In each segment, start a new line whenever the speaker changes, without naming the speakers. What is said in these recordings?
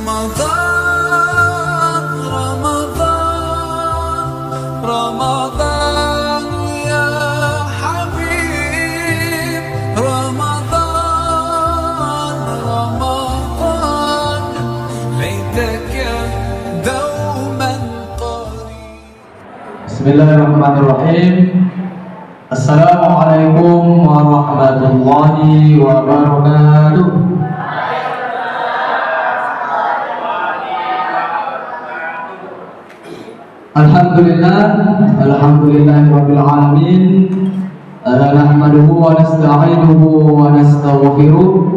رمضان رمضان رمضان يا حبيب رمضان رمضان ليتك دوما قريب.
Bismillahirrahmanirrahim. Assalamualaikum warahmatullahi wabarakatuh. Alhamdulillahirabbil alamin. Nahmaduhu wa nasta'inuhu wa nastaghfiruh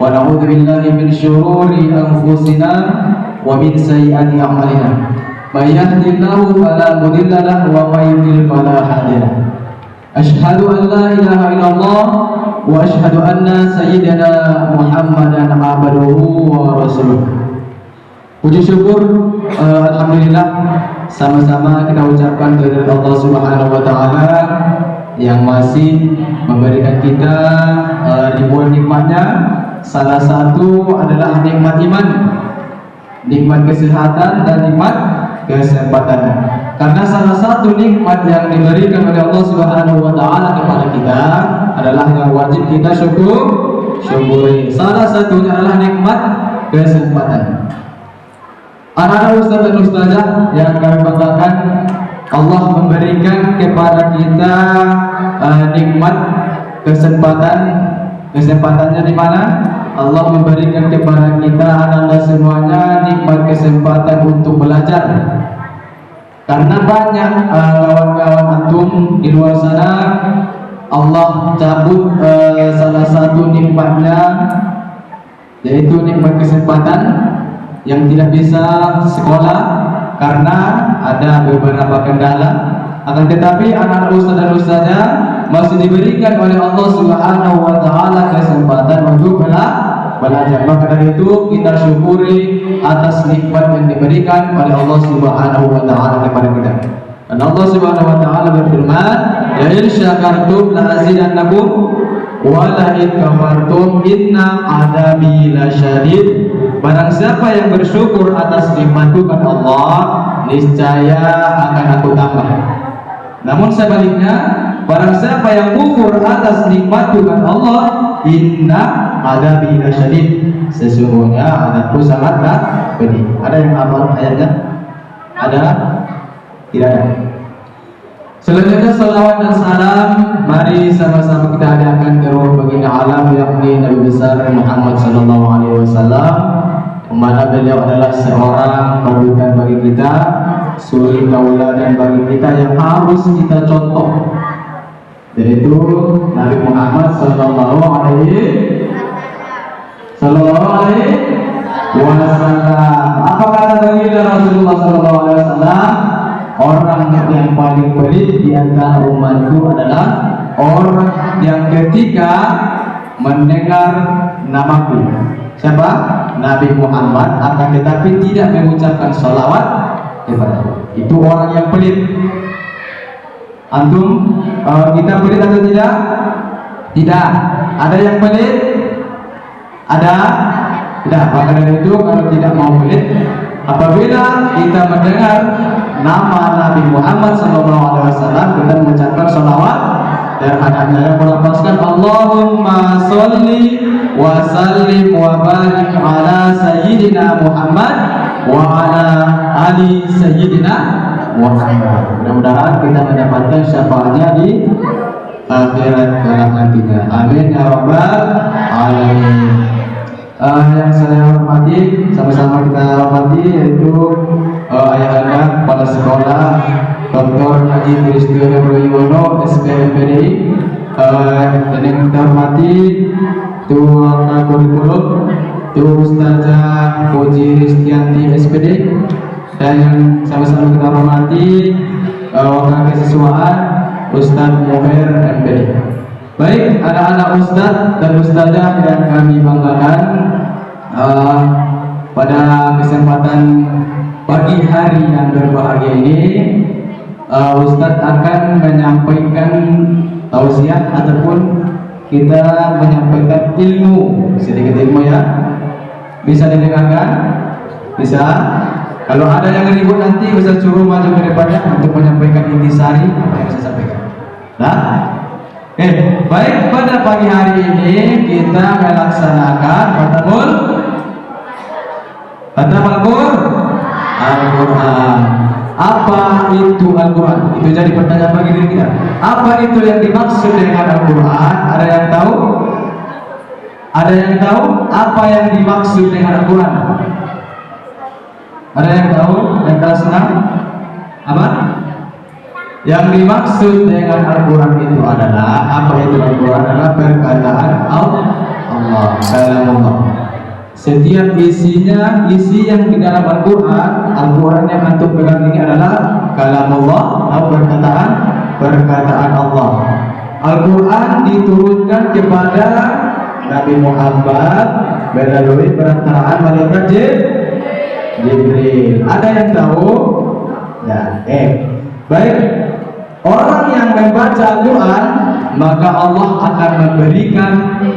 wa na'udzu billahi min syururi anfusina wa min sayyiati a'malina. May yahdihillahu fala mudilla lahu wa may yudlil fala hadiya lahu. Asyhadu an la ilaha illallah wa asyhadu anna sayyidana Muhammadan abduhu wa rasuluh. Puji syukur alhamdulillah sama-sama kita ucapkan kepada Allah Subhanahu wa taala yang masih memberikan kita ribuan nikmatnya. Salah satu adalah nikmat iman, nikmat kesehatan dan nikmat kesempatan. Karena salah satu nikmat yang diberikan oleh Allah Subhanahu wa taala kepada kita adalah yang wajib kita syukuri. Salah satunya adalah nikmat kesempatan. Anak-anak ustaz dan ustazah yang kami banggakan, Allah memberikan kepada kita nikmat kesempatan. Kesempatannya di mana? Allah memberikan kepada kita anak-anak semuanya nikmat kesempatan untuk belajar. Karena banyak kawan-kawan antum di luar sana Allah cabut salah satu nikmatnya, yaitu nikmat kesempatan yang tidak bisa sekolah karena ada beberapa kendala. Akan tetapi anak-anak ustaz dan ustazah masih diberikan oleh Allah Subhanahu wa taala kesempatan untuk belajar. Maka dari itu kita syukuri atas nikmat yang diberikan oleh Allah Subhanahu wa taala kepada kita. Dan Allah Subhanahu wa taala berfirman, "La in syakartum la azidannakum wa la in kafartum inna adabi lasyadid." Barang siapa yang bersyukur atas nikmat Tuhan Allah, niscaya akan aku tambah. Namun sebaliknya, barang siapa yang kufur atas nikmat Tuhan Allah, inna adabi lasyadid, sesungguhnya adabku sangatlah pedih. Ada yang hafal ayatnya? Ada? Tidak ada. Selanjutnya salawat dan salam mari sama-sama kita hadiahkan ke ruh baginda alam, yakni Nabi besar Muhammad sallallahu alaihi wasallam, mana beliau adalah seorang panutan bagi kita, suri tauladan bagi kita yang harus kita contoh, yaitu Nabi Muhammad sallallahu alaihi wasallam. Apa kata baginda Rasulullah sallallahu alaihi wasallam? Orang yang paling pelit di antara umatku adalah orang yang ketika mendengar namaku, siapa? Nabi Muhammad, akan tetapi tidak mengucapkan salawat kepadaku. Itu orang yang pelit. Antum, kita pelit atau tidak? Tidak. Ada yang pelit? Ada? Tidak. Maka dari itu kalau tidak mau pelit, apabila kita mendengar nama Nabi Muhammad SAW, kita mengucapkan salawat dan hadapnya melafazkan Allahumma sholli wa sallim wa barik ala sayyidina Muhammad wa ala ali sayyidina Muhammad. Mudah-mudahan kita mendapatkan syafaatnya di akhirat kelak nantinya. Amin ya rabbal alamin. Yang saya hormati, sama-sama kita hormati, yaitu ayahanda kepala sekolah Dr. Haji Tristiono Yuwono SPMPDI, dan yang kita hormati Tuan Kurikulum Tuan Ustazah Puji Ristianti SPD, dan yang sama-sama kita hormati wakil kesiswaan Ustaz Muher MPD. Baik, anak-anak ustaz dan ustazah yang kami banggakan, pada kesempatan pagi hari yang berbahagia ini, Ustaz akan menyampaikan tausiah ataupun kita menyampaikan ilmu, sedikit ilmu ya. Bisa didengarkan? Bisa? Kalau ada yang ribut nanti Ustaz suruh maju ke depannya untuk menyampaikan intisari apa yang saya sampaikan. Nah, baik, pada pagi hari ini kita melaksanakan khatamul Al-Quran. Apa itu Al-Quran? Itu jadi pertanyaan bagi diri kita. Apa itu yang dimaksud dengan Al-Quran? Ada yang tahu? Ada yang tahu apa yang dimaksud dengan Al-Quran? Ada yang tahu? Yang kelas 6? Apa? Yang dimaksud dengan Al-Quran itu adalah, apa itu Al-Quran? Adalah perkataan Allah, kalamullah. Setiap isi yang di dalam Al-Quran, Al-Quran yang antum pegang ini adalah kalamullah atau perkataan Allah. Al-Quran diturunkan kepada Nabi Muhammad melalui perantaraan malaikat Jibril. Ada yang tahu? Ya, baik. Orang yang membaca Al-Quran, maka Allah akan memberikan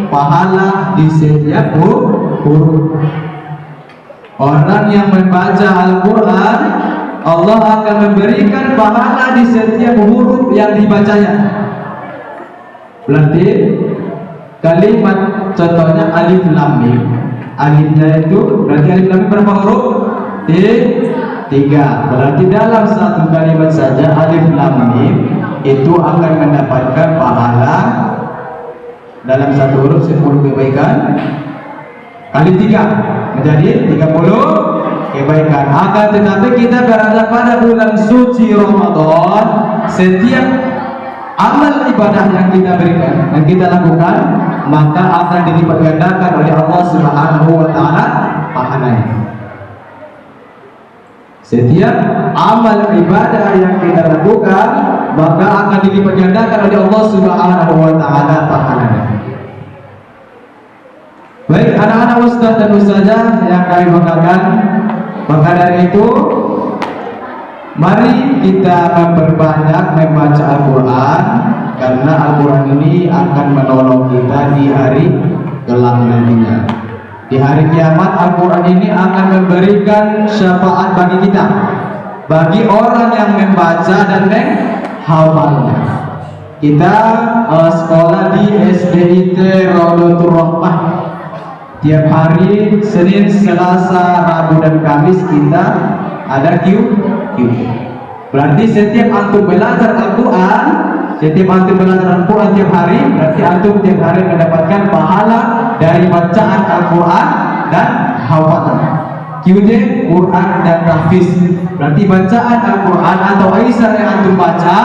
pahala di setiap huruf. Orang yang membaca Al-Quran, Allah akan memberikan pahala di setiap huruf yang dibacanya. Berarti kalimat contohnya alif lam mim. Alifnya itu berarti alif lam mim berapa huruf? 3. Berarti dalam satu kalimat saja alif lam mim itu akan mendapatkan pahala dalam satu huruf 10 kebaikan kali 3 menjadi 30 kebaikan. Akan tetapi kita berada pada bulan suci Ramadan, setiap amal ibadah yang kita berikan, yang kita lakukan, maka akan dilipat gandakan oleh Allah Subhanahu wa taala pahalanya. Setiap amal ibadah yang kita lakukan, maka akan dilipat gandakan oleh Allah Subhanahu wa taala pahalanya. Baik, anak-anak ustaz dan ustazah yang kami banggakan, maka dari itu mari kita memperbanyak membaca Al-Quran, karena Al-Quran ini akan menolong kita di hari kelak nantinya. Di hari kiamat Al-Quran ini akan memberikan syafaat bagi kita, bagi orang yang membaca dan menghafalnya. Kita sekolah di SDIT Raudhatul Rahmah. Tiap hari Senin, Selasa, Rabu dan Kamis kita ada Q. Berarti setiap antum belajar Al-Quran, tiap hari, berarti antum tiap hari mendapatkan pahala dari bacaan Al-Quran dan hafalan. QD, Quran dan tahfiz. Berarti bacaan Al-Quran atau Aisyah yang antum baca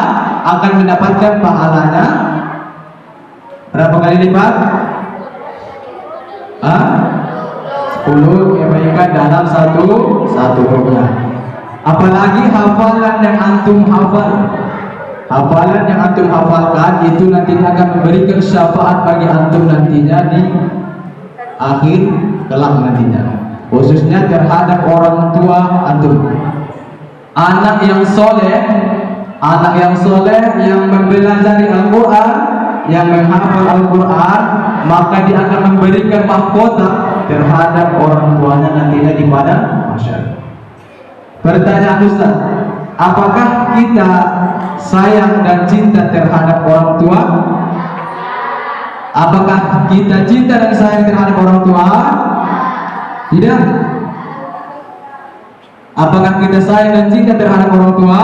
akan mendapatkan pahalanya berapa kali lipat? 10 kebaikan dalam satu hurufnya. Apalagi hafalan yang antum hafalkan itu nantinya akan memberikan syafaat bagi antum nantinya di akhir kelak nantinya, khususnya terhadap orang tua antum. Anak yang soleh yang mempelajari Al-Quran, yang menghafal Al-Quran, maka dia akan memberikan mahkota terhadap orang tuanya nantinya di padang mahsyar. Pertanyaan Ustaz, apakah kita sayang dan cinta terhadap orang tua? Apakah kita cinta dan sayang terhadap orang tua? Tidak. Apakah kita sayang dan cinta terhadap orang tua?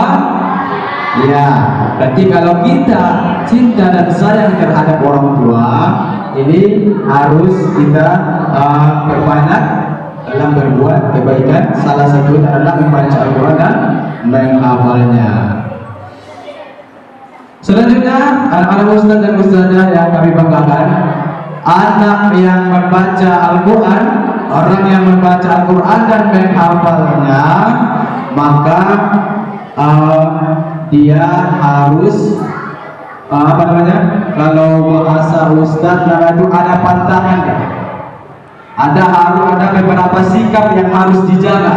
Ya. Berarti kalau kita cinta dan sayang terhadap orang tua, ini harus kita perbanyak dalam berbuat kebaikan. Salah satunya adalah membaca Al-Quran dan menghafalnya. Selanjutnya, anak-anak ustaz dan ustazah yang kami banggakan, anak yang membaca Al-Quran, orang yang membaca Al-Quran dan menghafalnya, maka dia harus kalau bahasa ustaz itu ada pantangannya. Ada beberapa sikap yang harus dijaga.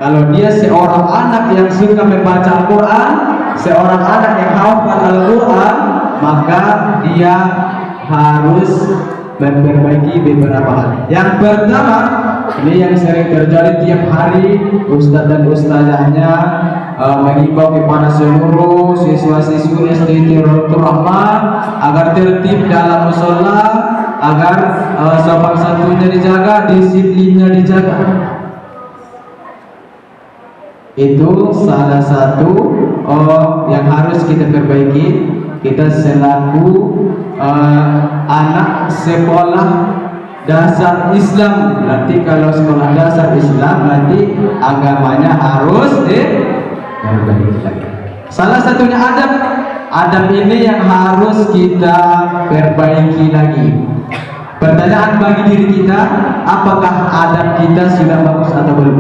Kalau dia seorang anak yang suka membaca Al-Quran, seorang anak yang hafal Al-Quran, maka dia harus memperbaiki beberapa hal. Yang pertama, ini yang sering terjadi tiap hari. Ustadz dan ustazahnya mengimbau kepada seluruh siswa-siswi SD Tirul Rahman agar tertib dalam musola, agar sopan santunnya dijaga, disiplinnya dijaga. Itu salah satu yang harus kita perbaiki. Kita selaku anak sekolah dasar Islam, nanti kalau sekolah dasar Islam nanti agamanya harus diperbaiki lagi. Salah satunya adab. Adab ini yang harus kita perbaiki lagi. Pertanyaan bagi diri kita, apakah adab kita sudah bagus atau belum?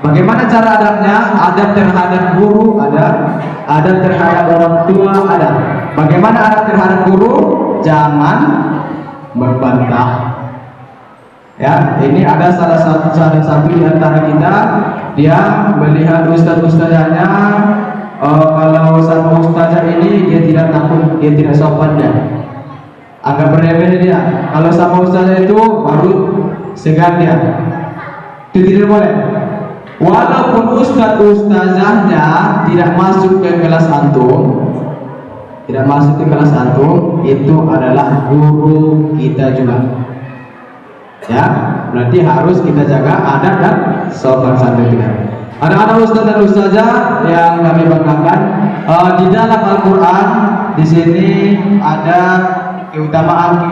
Bagaimana cara adabnya? Adab terhadap guru ada, adab terhadap orang tua ada. Bagaimana adab terhadap guru? Jangan membantah. Ya, ini ada salah satu di antara kita, dia melihat ustaz-ustazahnya, kalau sama ustazah ini dia tidak takut, dia tidak sopan dia, agak beremeh dia. Kalau sama ustazah itu baru segan dia. Itu tidak boleh. Walaupun ustazahnya tidak masuk ke kelas antum, tidak masuk ke kelas antum, itu adalah guru kita juga. Ya, berarti harus kita jaga adab dan sopan santun kita. Anak-anak ustaz dan ustazah yang kami banggakan, di dalam Al-Quran di sini ada keutamaan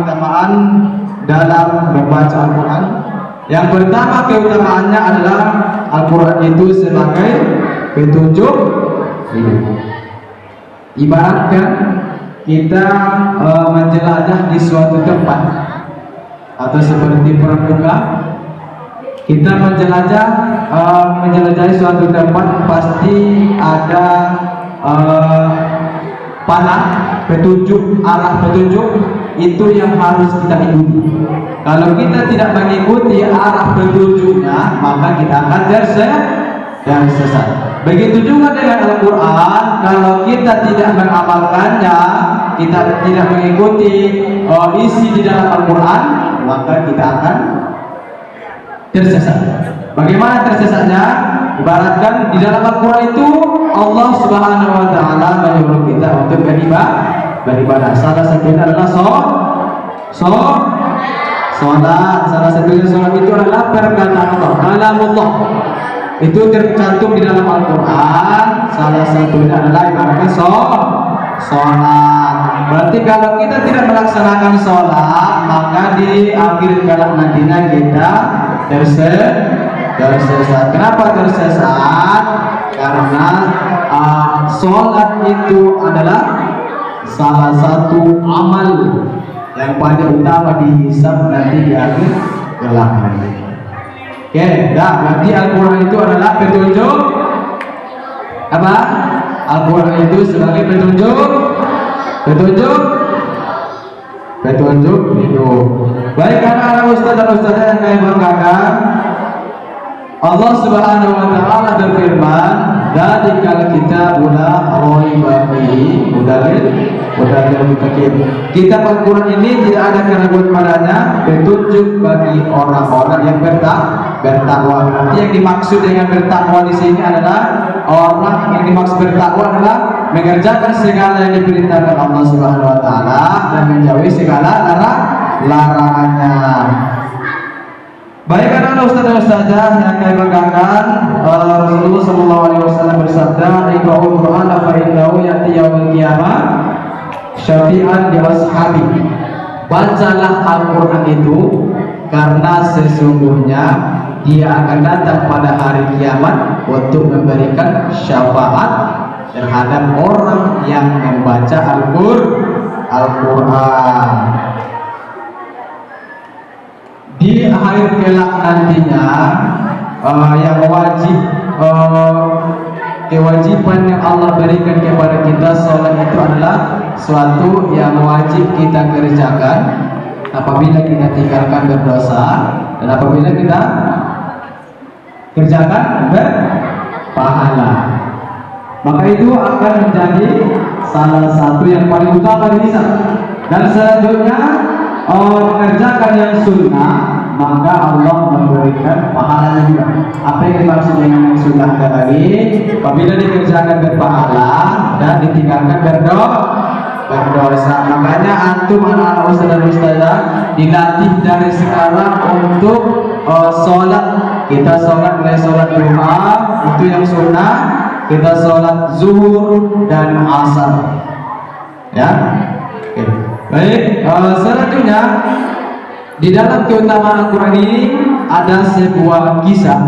dalam membaca Al-Quran. Yang pertama keutamaannya adalah Al-Quran itu sebagai petunjuk hidup. Ibaratkan kita menjelajah di suatu tempat, atau seperti pramuka, kita menjelajahi suatu tempat, pasti ada panah petunjuk, arah petunjuk itu yang harus kita ikuti. Kalau kita tidak mengikuti arah petunjuknya, maka kita akan tersesat. Begitu juga dengan Al-Quran, kalau kita tidak mengamalkannya, kita tidak mengikuti isi di dalam Al-Quran, maka kita akan tersesat. Bagaimana tersesatnya? Ibaratkan di dalam Al-Quran itu Allah Subhanahu wa Ta'ala menyuruh kita untuk beribadah. Salah satunya adalah sholat. Salah satunya sholat itu adalah perkataan Allah, kalamullah. Itu tercantum di dalam Al-Quran. Salah satunya adalah ibaratkan sholat. Berarti kalau kita tidak melaksanakan sholat, maka di akhir kelak nantinya kita tersesat. Kenapa tersesat? Karena sholat itu adalah salah satu amal yang paling utama dihisab nanti di akhir kelak nanti. Oke, berarti Al-Quran itu adalah petunjuk apa? Al-Quran itu sebagai petunjuk hidup. Baik, anak-anak ustaz dan ustazah yang kami banggakan, Allah Subhanahu wa Ta'ala berfirman, "Dzalikal kitabul la raiba fihi hudal muttaqin." Kitab Al-Quran ini tidak ada keraguan padanya, petunjuk bagi orang-orang yang bertakwa. Berarti yang dimaksud dengan bertakwa di sini adalah orang yang dimaksud bertakwa adalah mengerjakan segala yang diperintahkan Allah Subhanahu wa Ta'ala dan menjauhi segala larangannya. Baik, karena ustaz dan ustazah yang kami banggakan, Rasulullah sallallahu alaihi wasallam bersabda, "Iqra'ul Qur'ana fa innahu ya'ti yaumil qiyamah syafi'an li ashabi." Bacalah Al-Qur'an itu karena sesungguhnya dia akan datang pada hari kiamat untuk memberikan syafaat terhadap orang yang membaca Al-Quran. Di akhir kelak nantinya, yang wajib kewajiban yang Allah berikan kepada kita, sholat itu adalah suatu yang wajib kita kerjakan apabila kita tinggalkan berdosa, dan apabila kita kerjakan berpahala, maka itu akan menjadi salah satu yang paling utama di hisab. Dan selanjutnya mengerjakan yang sunnah, maka Allah memberikan pahalanya juga. Apa yang dimaksud dengan yang sunnah tadi? Apabila dikerjakan berpahala dan ditinggalkan berdosa. Makanya antum anak-anak ustaz dan ustazah dilatih dari sekarang untuk sholat. Kita sholat mulai sholat duha itu yang sunnah, kita sholat zuhur dan asar. Ya, oke. Baik. Selanjutnya di dalam keutamaan Al-Quran ini ada sebuah kisah.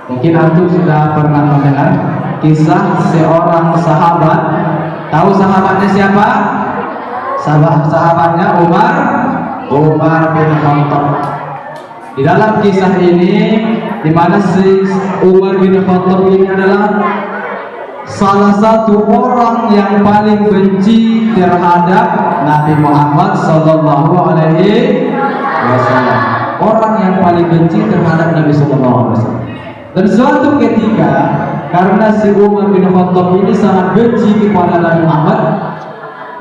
Mungkin antum sudah pernah mendengar kisah seorang sahabat. Tahu sahabatnya siapa? Sahabatnya Umar bin Khattab. Di dalam kisah ini, di mana si Umar bin Khattab ini adalah salah satu orang yang paling benci terhadap Nabi Muhammad Sallallahu Alaihi Wasallam. Orang yang paling benci terhadap Nabi Sallallahu Alaihi Wasallam. Dan suatu ketika, karena si Umar bin Khattab ini sangat benci kepada Nabi Muhammad,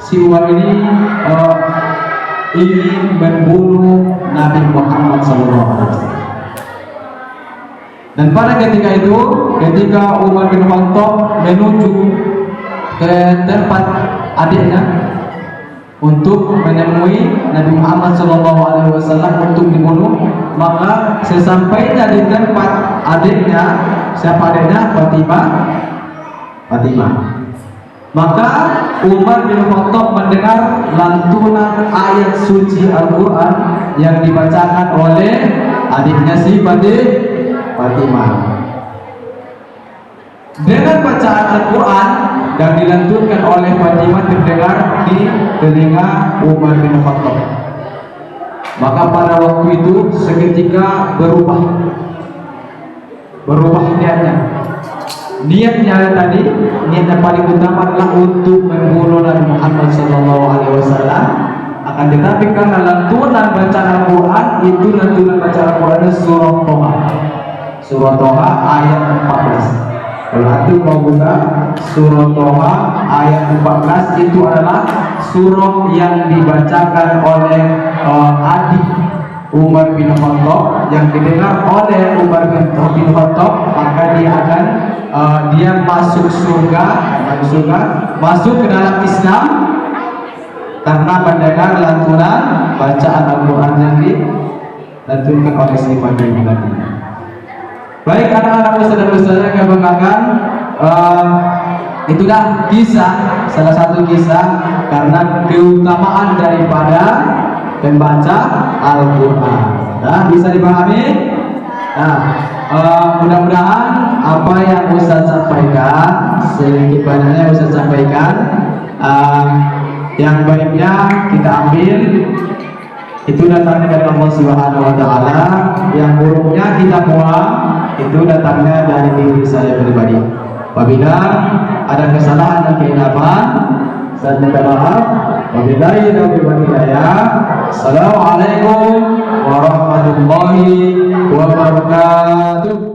si Umar ini ingin membunuh Nabi Muhammad Sallallahu Alaihi Wasallam. Dan pada ketika itu, ketika Umar bin Khattab menuju ke tempat adiknya untuk menemui Nabi Muhammad SAW untuk dibunuh, maka sesampainya di tempat adiknya, siapa adiknya? Fatimah. Maka Umar bin Khattab mendengar lantunan ayat suci Al-Quran yang dibacakan oleh adiknya si Fatimah. Dengan bacaan Al-Quran dan dilantunkan oleh Fatimah terdengar di telinga Umar bin Khattab. Maka pada waktu itu seketika berubah niatnya. Niatnya paling utama adalah untuk membunuh Nabi Muhammad SAW. Akan tetapi karena lantunan bacaan Al-Quran itu lantunan bacaan Al-Quran Surah Toha ayat 14. Kalau antum mau buka Surah Toha ayat 14, itu adalah surah yang dibacakan oleh adik Umar bin Khattab, yang didengar oleh Umar bin Khattab, maka dia masuk surga, masuk ke dalam Islam karena mendengar lantunan bacaan Al-Quran yang dilantunkan oleh si Fatimah. Baik anak-anak ustaz dan ustazah yang banggakan, itulah kisah, salah satu kisah karena keutamaan daripada pembaca Al-Quran. Nah, bisa dipahami? Nah, mudah-mudahan apa yang Ustaz sampaikan, sedikit banyaknya Ustaz sampaikan, yang baiknya kita ambil, itu datangnya dari Allah Subhanahu Wa Taala. Yang buruknya kita buang, itu datangnya dari diri saya pribadi. Apabila ada kesalahan dan kehilapan, saya minta maaf. Wabillahi taufiq wal hidayah. Assalamualaikum warahmatullahi wabarakatuh.